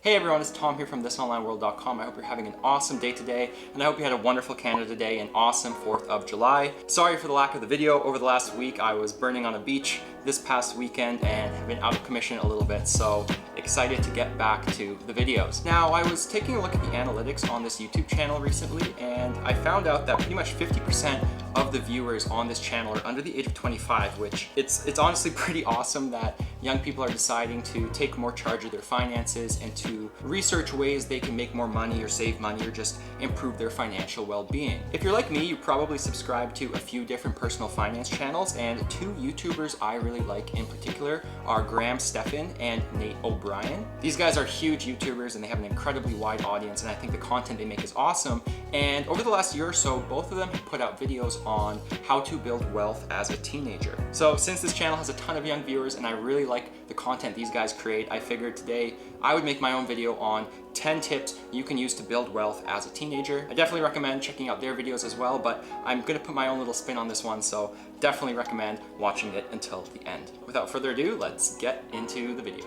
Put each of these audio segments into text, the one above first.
Hey everyone, it's Tom here from thisonlineworld.com. I hope you're having an awesome day today, and I hope you had a wonderful Canada Day and awesome 4th of July. Sorry for the lack of the video. Over the last week, I was burning on a beach this past weekend and have been out of commission a little bit, so excited to get back to the videos. Now, I was taking a look at the analytics on this YouTube channel recently, and I found out that pretty much 50% of the viewers on this channel are under the age of 25, which it's honestly pretty awesome that young people are deciding to take more charge of their finances and to research ways they can make more money or save money or just improve their financial well-being. If you're like me, you probably subscribe to a few different personal finance channels, and two YouTubers I really like in particular are Graham Stephan and Nate O'Brien. These guys are huge YouTubers and they have an incredibly wide audience, and I think the content they make is awesome. And over the last year or so, both of them have put out videos on how to build wealth as a teenager. So since this channel has a ton of young viewers and I really like the content these guys create, I figured today I would make my own video on 10 tips you can use to build wealth as a teenager. I definitely recommend checking out their videos as well, but I'm gonna put my own little spin on this one, so definitely recommend watching it until the end. Without further ado, let's get into the video.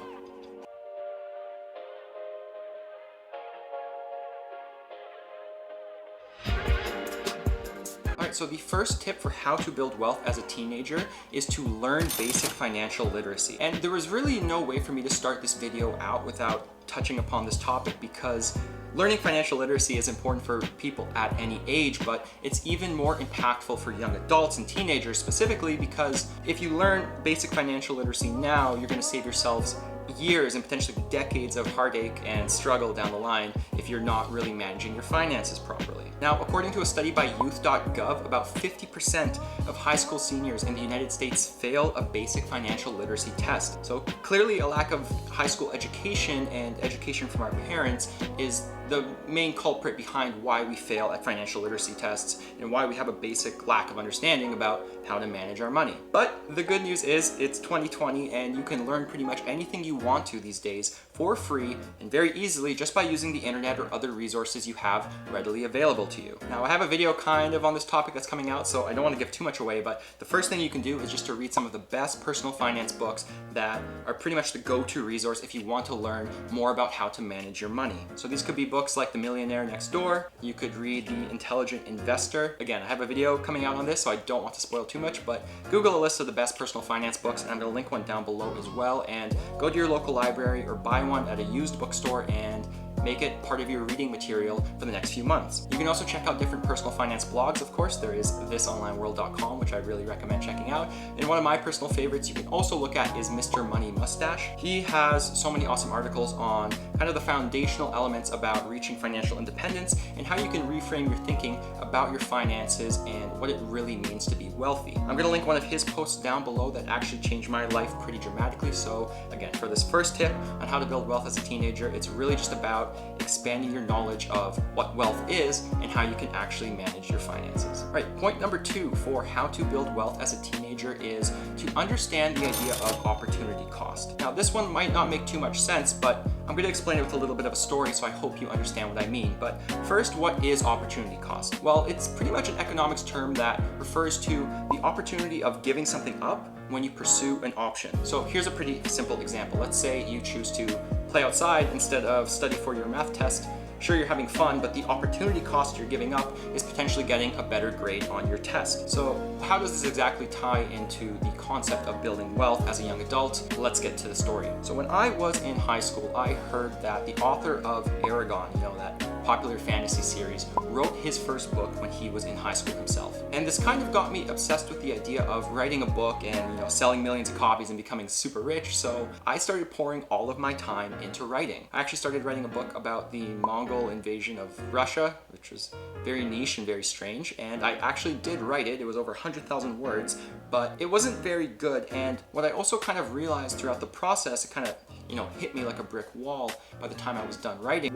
So the first tip for how to build wealth as a teenager is to learn basic financial literacy. And there was really no way for me to start this video out without touching upon this topic, because learning financial literacy is important for people at any age, but it's even more impactful for young adults and teenagers specifically, because if you learn basic financial literacy now, you're going to save yourselves years and potentially decades of heartache and struggle down the line if you're not really managing your finances properly. Now, according to a study by youth.gov, about 50% of high school seniors in the United States fail a basic financial literacy test. So clearly a lack of high school education and education from our parents is the main culprit behind why we fail at financial literacy tests and why we have a basic lack of understanding about how to manage our money. But the good news is it's 2020 and you can learn pretty much anything you want to these days for free and very easily just by using the internet or other resources you have readily available to you. Now, I have a video kind of on this topic that's coming out, so I don't want to give too much away, but the first thing you can do is just to read some of the best personal finance books that are pretty much the go-to resource if you want to learn more about how to manage your money. So these could be books like The Millionaire Next Door. You could read The Intelligent Investor. Again, I have a video coming out on this, so I don't want to spoil too much, but Google a list of the best personal finance books, and I'm going to link one down below as well, and go to your local library or buy one at a used bookstore and make it part of your reading material for the next few months. You can also check out different personal finance blogs, of course. There is thisonlineworld.com, which I really recommend checking out. And one of my personal favorites you can also look at is Mr. Money Mustache. He has so many awesome articles on kind of the foundational elements about reaching financial independence and how you can reframe your thinking about your finances and what it really means to be wealthy. I'm going to link one of his posts down below that actually changed my life pretty dramatically. So again, for this first tip on how to build wealth as a teenager, it's really just about expanding your knowledge of what wealth is and how you can actually manage your finances. All right, point number 2 for how to build wealth as a teenager is to understand the idea of opportunity cost. Now, this one might not make too much sense, but I'm going to explain it with a little bit of a story, so I hope you understand what I mean. But first, what is opportunity cost? Well, it's pretty much an economics term that refers to the opportunity of giving something up when you pursue an option. So here's a pretty simple example. Let's say you choose to play outside instead of study for your math test. Sure, you're having fun, but the opportunity cost you're giving up is potentially getting a better grade on your test. So how does this exactly tie into the concept of building wealth as a young adult? Let's get to the story. So when I was in high school, I heard that the author of Eragon, that popular fantasy series, wrote his first book when he was in high school himself. And this kind of got me obsessed with the idea of writing a book and selling millions of copies and becoming super rich. So I started pouring all of my time into writing. I actually started writing a book about the Mongol invasion of Russia, which was very niche and very strange. And I actually did write it. It was over 100,000 words, but it wasn't very good. And what I also kind of realized throughout the process, it kind of hit me like a brick wall by the time I was done writing,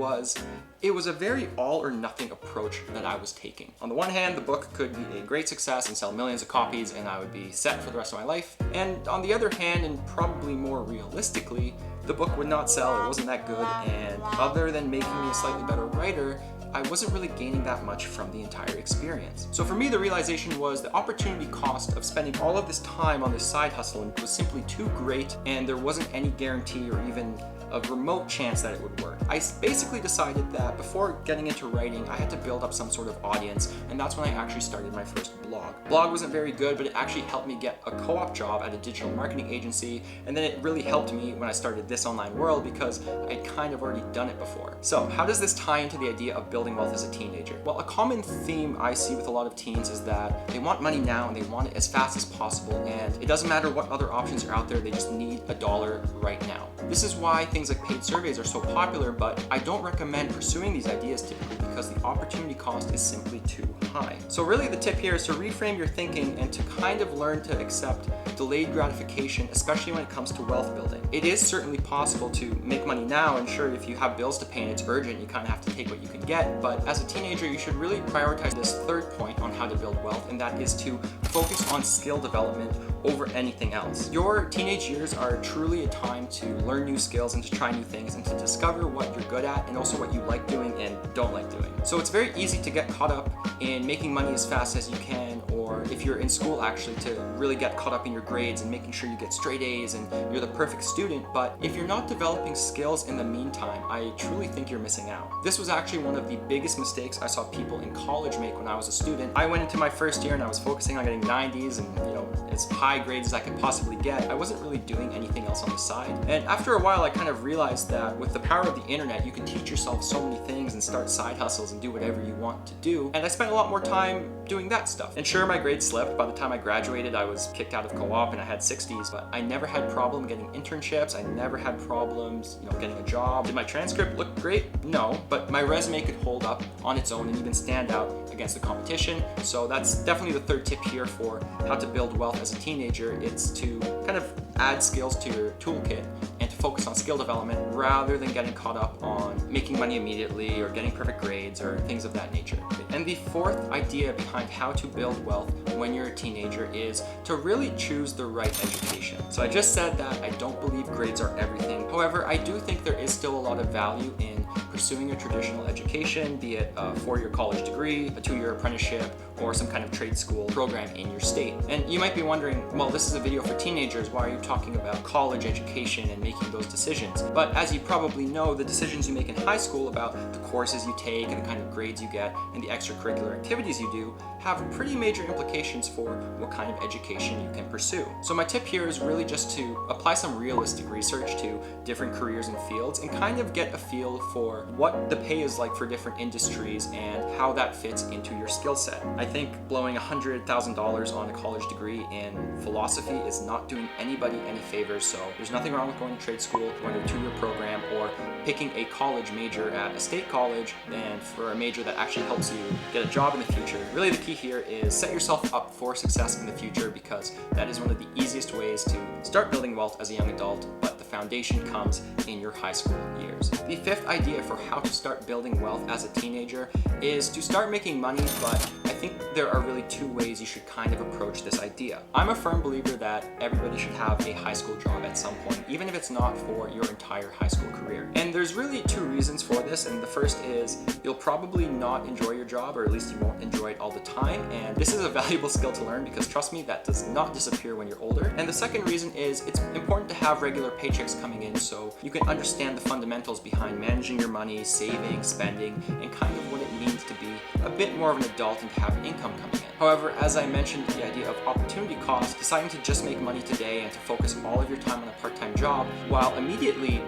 it was a very all or nothing approach that I was taking. On the one hand, the book could be a great success and sell millions of copies and I would be set for the rest of my life. And on the other hand, and probably more realistically, the book would not sell, it wasn't that good, and other than making me a slightly better writer, I wasn't really gaining that much from the entire experience. So for me, the realization was the opportunity cost of spending all of this time on this side hustle was simply too great, and there wasn't any guarantee or even a remote chance that it would work. I basically decided that before getting into writing, I had to build up some sort of audience, and that's when I actually started my first blog. Blog wasn't very good, but it actually helped me get a co-op job at a digital marketing agency, and then it really helped me when I started This Online World because I'd kind of already done it before. So how does this tie into the idea of building wealth as a teenager? Well, a common theme I see with a lot of teens is that they want money now and they want it as fast as possible, and it doesn't matter what other options are out there, they just need $1 right now. This is why things like paid surveys are so popular, but I don't recommend pursuing these ideas typically because the opportunity cost is simply too high. So really the tip here is to reframe your thinking and to kind of learn to accept delayed gratification, especially when it comes to wealth building. It is certainly possible to make money now, and sure, if you have bills to pay and it's urgent, you kind of have to take what you can get, but as a teenager, you should really prioritize this third point on how to build wealth, and that is to focus on skill development over anything else. Your teenage years are truly a time to learn new skills and to try new things and to discover what you're good at and also what you like doing and don't like doing. So it's very easy to get caught up in making money as fast as you can, or if you're in school actually, to really get caught up in your grades and making sure you get straight A's and you're the perfect student. But if you're not developing skills in the meantime, I truly think you're missing out. This was actually one of the biggest mistakes I saw people in college make when I was a student. I went into my first year and I was focusing on getting 90s and as high grades as I could possibly get. I wasn't really doing anything else on the side. And after a while, I kind of realized that with the power of the internet, you can teach yourself so many things and start side hustles and do whatever you want to do. And I spent a lot more time doing that stuff. And sure, my grades slipped. By the time I graduated, I was kicked out of co-op and I had 60s, but I never had problem getting internships. I never had problems, getting a job. Did my transcript look great? No, but my resume could hold up on its own and even stand out against the competition. So that's definitely the third tip here for how to build wealth as a teenager. It's to kind of add skills to your toolkit and to focus on skill development rather than getting caught up on making money immediately or getting perfect grades or things of that nature. And the fourth idea behind how to build wealth when you're a teenager is to really choose the right education. So I just said that I don't believe grades are everything. However, I do think there is still a lot of value in pursuing a traditional education, be it a 4-year college degree, a 2-year apprenticeship, or some kind of trade school program in your state. And you might be wondering, well, this is a video for teenagers, why are you talking about college education and making those decisions? But as you probably know, the decisions you make in high school about the courses you take and the kind of grades you get and the extracurricular activities you do have pretty major implications for what kind of education you can pursue. So my tip here is really just to apply some realistic research to different careers and fields and kind of get a feel for what the pay is like for different industries and how that fits into your skill set. I think blowing $100,000 on a college degree in philosophy is not doing anybody any favors, so there's nothing wrong with going to trade school, going to a 2-year program, or picking a college major at a state college and for a major that actually helps you get a job in the future. Really the key here is set yourself up for success in the future because that is one of the easiest ways to start building wealth as a young adult, but the foundation comes in your high school years. The fifth idea for how to start building wealth as a teenager is to start making money, but I think there are really 2 ways you should kind of approach this idea. I'm a firm believer that everybody should have a high school job at some point, even if it's not for your entire high school career. And there's really 2 reasons for this, and the first is you'll probably not enjoy your job, or at least you won't enjoy it all the time, and this is a valuable skill to learn because trust me, that does not disappear when you're older. And the second reason is it's important to have regular paychecks coming in so you can understand the fundamentals behind managing your money, saving, spending, and kind of what it means to be a bit more of an adult and to have income coming in. However, as I mentioned, the idea of opportunity cost, deciding to just make money today and to focus all of your time on a part-time job, while immediately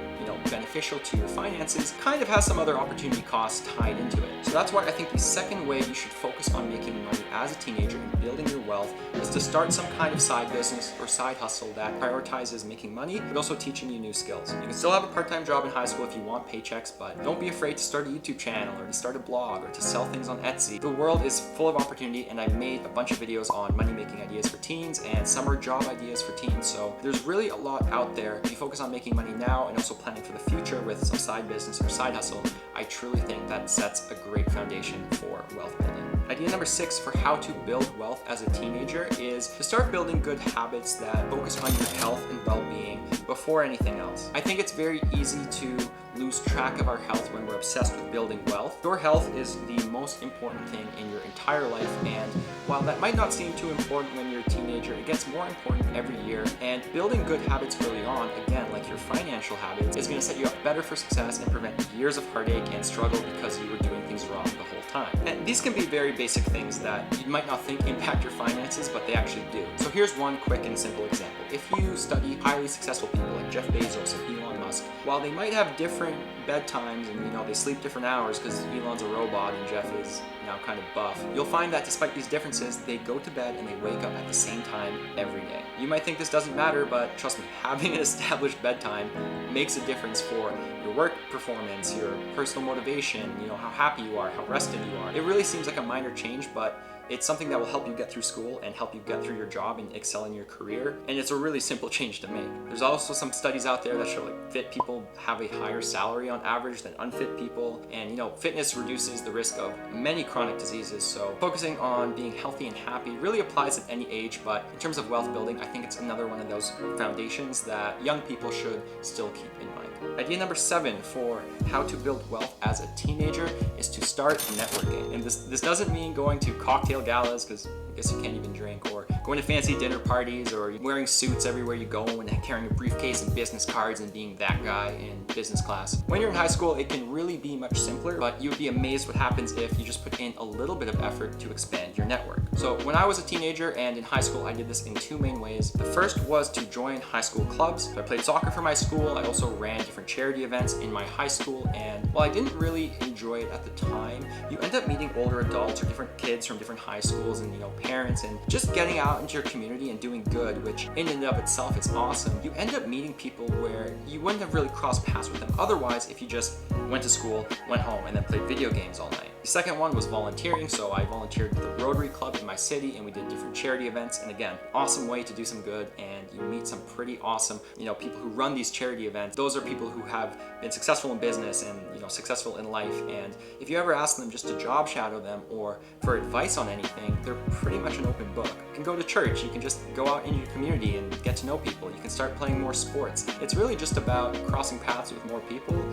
beneficial to your finances, kind of has some other opportunity costs tied into it. So that's why I think the second way you should focus on making money as a teenager and building your wealth is to start some kind of side business or side hustle that prioritizes making money, but also teaching you new skills. You can still have a part-time job in high school if you want paychecks, but don't be afraid to start a YouTube channel or to start a blog or to sell things on Etsy. The world is full of opportunity, and I've made a bunch of videos on money-making ideas for teens and summer job ideas for teens, so there's really a lot out there. If you focus on making money now and also planning for the future with some side business or side hustle, I truly think that sets a great foundation for wealth building. Idea number 6 for how to build wealth as a teenager is to start building good habits that focus on your health and well-being before anything else. I think it's very easy to lose track of our health when we're obsessed with building wealth. Your health is the most important thing in your entire life, and while that might not seem too important when you're a teenager, it gets more important every year. And building good habits early on, again, like your financial habits, is going to set you up better for success and prevent years of heartache and struggle because you were doing things wrong the whole time. And these can be very basic things that you might not think impact your finances, but they actually do. So here's one quick and simple example. If you study highly successful people like Jeff Bezos and Elon Musk, while they might have different bedtimes and they sleep different hours because Elon's a robot and Jeff is now kind of buff, you'll find that despite these differences, they go to bed and they wake up at the same time every day. You might think this doesn't matter, but trust me, having an established bedtime makes a difference for your work performance, your personal motivation, how happy you are, how rested you are. It really seems like a minor change, but it's something that will help you get through school and help you get through your job and excel in your career. And it's a really simple change to make. There's also some studies out there that show fit people have a higher salary on average than unfit people. And fitness reduces the risk of many chronic diseases. So focusing on being healthy and happy really applies at any age. But in terms of wealth building, I think it's another one of those foundations that young people should still keep in mind. Idea number 7 for how to build wealth as a teenager is to start networking. And this doesn't mean going to cocktail galas, because I guess you can't even drink, or going to fancy dinner parties, or wearing suits everywhere you go and carrying a briefcase and business cards and being that guy in business class. When you're in high school, it can really be much simpler, but you'd be amazed what happens if you just put in a little bit of effort to expand your network. So when I was a teenager and in high school, I did this in 2 main ways. The first was to join high school clubs. So I played soccer for my school. I also ran different charity events in my high school, and while I didn't really enjoy it at the time, you end up meeting older adults or different kids from different high schools and parents, and just getting out into your community and doing good, which in and of itself is awesome. You end up meeting people where you wouldn't have really crossed paths with them otherwise if you just went to school, went home, and then played video games all night. The second one was volunteering, so I volunteered with the Rotary Club in my city, and we did different charity events. And again, awesome way to do some good, and you meet some pretty awesome, people who run these charity events. Those are people who have been successful in business and successful in life. And if you ever ask them just to job shadow them or for advice on anything, they're pretty much an open book. You can go to church, you can just go out in your community and get to know people. You can start playing more sports. It's really just about crossing paths with more people,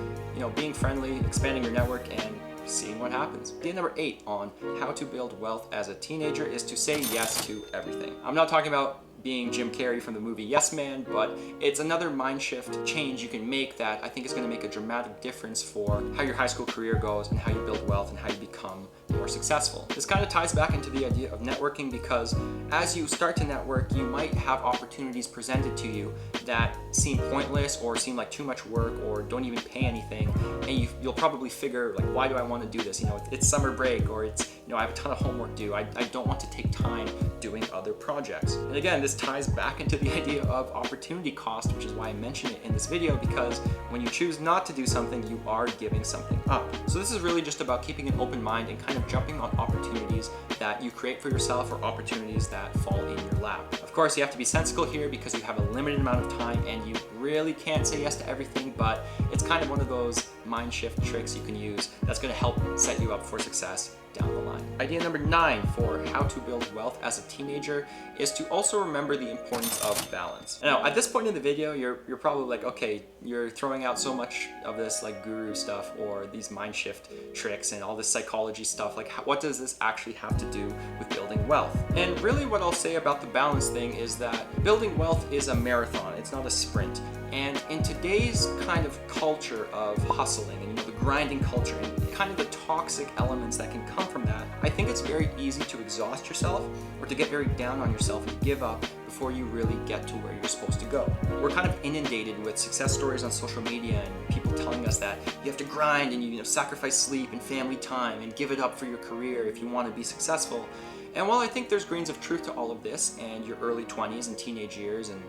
being friendly, expanding your network, and seeing what happens. Idea number 8 on how to build wealth as a teenager is to say yes to everything. I'm not talking about being Jim Carrey from the movie Yes Man, but it's another mind shift change you can make that I think is going to make a dramatic difference for how your high school career goes and how you build wealth and how you become more successful. This kind of ties back into the idea of networking, because as you start to network, you might have opportunities presented to you that seem pointless or seem like too much work or don't even pay anything, and you'll probably figure, why do I want to do this? It's summer break, or it's I have a ton of homework due. I don't want to take time doing other projects. And again, this ties back into the idea of opportunity cost, which is why I mention it in this video, because when you choose not to do something, you are giving something up. So this is really just about keeping an open mind and kind of jumping on opportunities that you create for yourself or opportunities that fall in your lap. Of course, you have to be sensible here because you have a limited amount of time and you really can't say yes to everything, but it's kind of one of those mind shift tricks you can use that's going to help set you up for success down the line. Idea number 9 for how to build wealth as a teenager is to also remember the importance of balance. Now, at this point in the video, you're probably like, okay, you're throwing out so much of this guru stuff or these mind shift tricks and all this psychology stuff. What does this actually have to do with building wealth? And really what I'll say about the balance thing is that building wealth is a marathon. It's not a sprint. And in today's kind of culture of hustling and the grinding culture and kind of the toxic elements that can come from that, I think it's very easy to exhaust yourself or to get very down on yourself and give up before you really get to where you're supposed to go. We're kind of inundated with success stories on social media and people telling us that you have to grind and you sacrifice sleep and family time and give it up for your career if you want to be successful. And while I think there's grains of truth to all of this, and your early 20s and teenage years and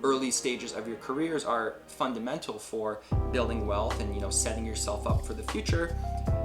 early stages of your careers are fundamental for building wealth and setting yourself up for the future,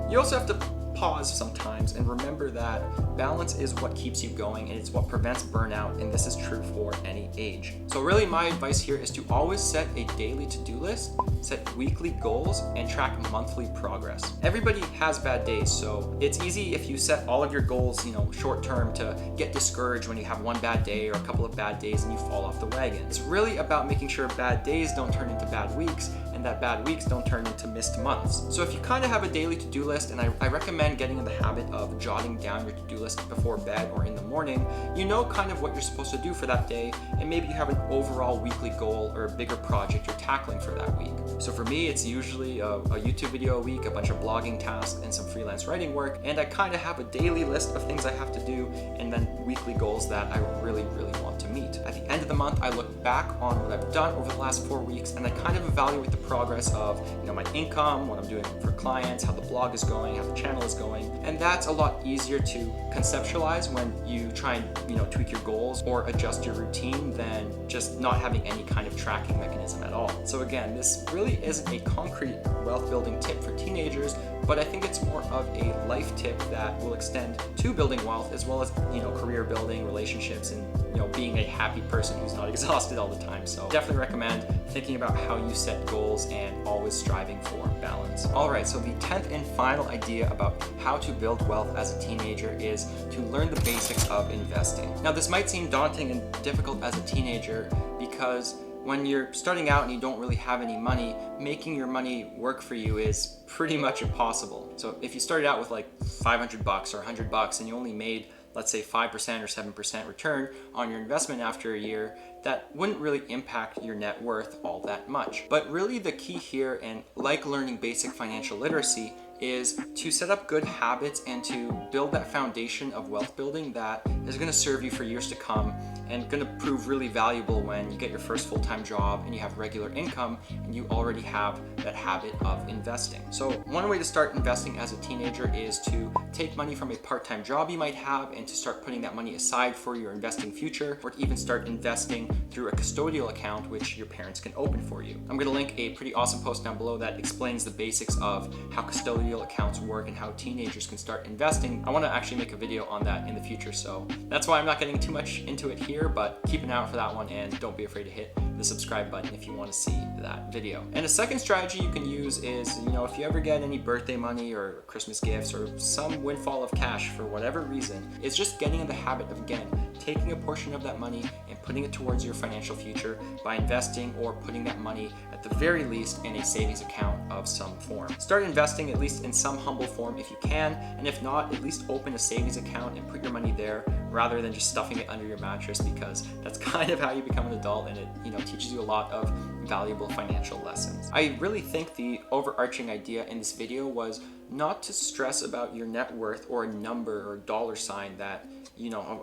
you also have to pause sometimes and remember that balance is what keeps you going and it's what prevents burnout, and this is true for any age. So really my advice here is to always set a daily to-do list, set weekly goals, and track monthly progress. Everybody has bad days, so it's easy if you set all of your goals, short term, to get discouraged when you have one bad day or a couple of bad days and you fall off the wagon. It's really about making sure bad days don't turn into bad weeks and that bad weeks don't turn into missed months. So if you kind of have a daily to-do list, and I recommend getting in the habit of jotting down your to-do list before bed or in the morning, you know kind of what you're supposed to do for that day, and maybe you have an overall weekly goal or a bigger project you're tackling for that week. So for me, it's usually a YouTube video a week, a bunch of blogging tasks, and some freelance writing work, and I kind of have a daily list of things I have to do, and then weekly goals that I really want to meet. At the end of the month, I look back on what I've done over the last 4 weeks, and I kind of evaluate the progress of my income, what I'm doing for clients, how the blog is going, how the channel is going, and that's a lot easier to conceptualize when you try and tweak your goals or adjust your routine than just not having any kind of tracking mechanism at all. So again, this really isn't a concrete wealth building tip for teenagers, but I think it's more of a life tip that will extend to building wealth, as well as career building, relationships, and being a happy person who's not exhausted all the time. So definitely recommend thinking about how you set goals and always striving for balance. Alright, so the 10th and final idea about how to build wealth as a teenager is to learn the basics of investing. Now this might seem daunting and difficult as a teenager because when you're starting out and you don't really have any money, making your money work for you is pretty much impossible. So if you started out with like $500 or $100 and you only made, let's say, 5% or 7% return on your investment after a year, that wouldn't really impact your net worth all that much. But really the key here, and like learning basic financial literacy, is to set up good habits and to build that foundation of wealth building that is going to serve you for years to come and going to prove really valuable when you get your first full-time job and you have regular income and you already have that habit of investing. So one way to start investing as a teenager is to take money from a part-time job you might have and to start putting that money aside for your investing future, or to even start investing through a custodial account which your parents can open for you. I'm going to link a pretty awesome post down below that explains the basics of how custodial accounts work and how teenagers can start investing. I want to actually make a video on that in the future, so that's why I'm not getting too much into it here, but keep an eye out for that one, and don't be afraid to hit the subscribe button if you want to see that video. And a second strategy you can use is, if you ever get any birthday money or Christmas gifts or some windfall of cash for whatever reason, is just getting in the habit of, again, taking a portion of that money and putting it towards your financial future by investing or putting that money at the very least in a savings account of some form. Start investing at least in some humble form if you can, and if not, at least open a savings account and put your money there rather than just stuffing it under your mattress, because that's kind of how you become an adult, and it teaches you a lot of valuable financial lessons. I really think the overarching idea in this video was not to stress about your net worth or a number or dollar sign that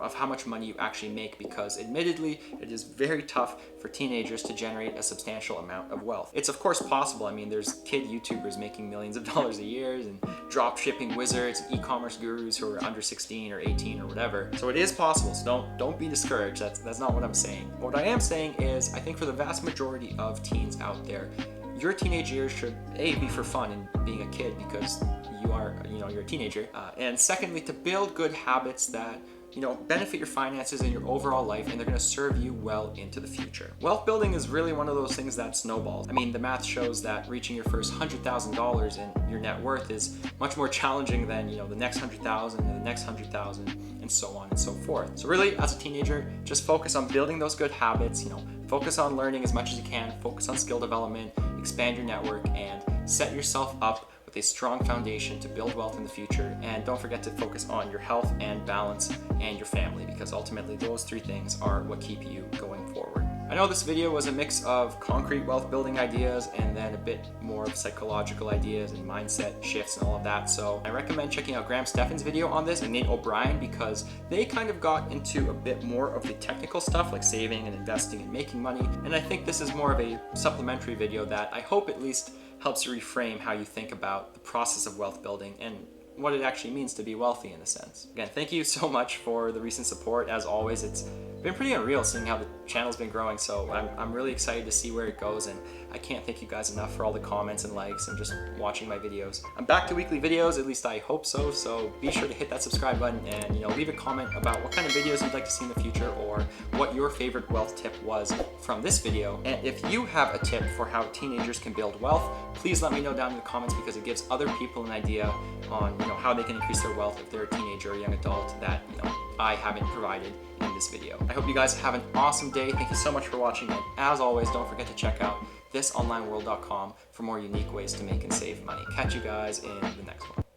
of how much money you actually make, because admittedly it is very tough for teenagers to generate a substantial amount of wealth. It's of course possible. I mean, there's kid YouTubers making millions of dollars a year, and drop shipping wizards and e-commerce gurus who are under 16 or 18 or whatever. So it is possible, so don't be discouraged. That's not what I'm saying. What I am saying is, I think for the vast majority of teens out there, your teenage years should be for fun and being a kid because you're a teenager, and secondly, to build good habits that benefit your finances and your overall life, and they're going to serve you well into the future. Wealth building is really one of those things that snowballs. I mean, the math shows that reaching your first $100,000 in your net worth is much more challenging than the next 100,000 and the next 100,000, and so on and so forth. So really, as a teenager, just focus on building those good habits. Focus on learning as much as you can. Focus on skill development, expand your network, and set yourself up with a strong foundation to build wealth in the future. And don't forget to focus on your health and balance and your family, because ultimately those three things are what keep you going forward. I know this video was a mix of concrete wealth building ideas and then a bit more of psychological ideas and mindset shifts and all of that. So I recommend checking out Graham Stephan's video on this and Nate O'Brien, because they kind of got into a bit more of the technical stuff like saving and investing and making money. And I think this is more of a supplementary video that I hope at least helps you reframe how you think about the process of wealth building and what it actually means to be wealthy in a sense. Again, thank you so much for the recent support. As always, it's been pretty unreal seeing how the channel's been growing, so I'm really excited to see where it goes, and I can't thank you guys enough for all the comments and likes and just watching my videos. I'm back to weekly videos, at least I hope so, so be sure to hit that subscribe button and, you know, leave a comment about what kind of videos you'd like to see in the future or what your favorite wealth tip was from this video. And if you have a tip for how teenagers can build wealth, please let me know down in the comments, because it gives other people an idea on, you know, how they can increase their wealth if they're a teenager or a young adult that, you know, I haven't provided in this video. I hope you guys have an awesome day. Thank you so much for watching, and as always, don't forget to check out thisonlineworld.com for more unique ways to make and save money. Catch you guys in the next one.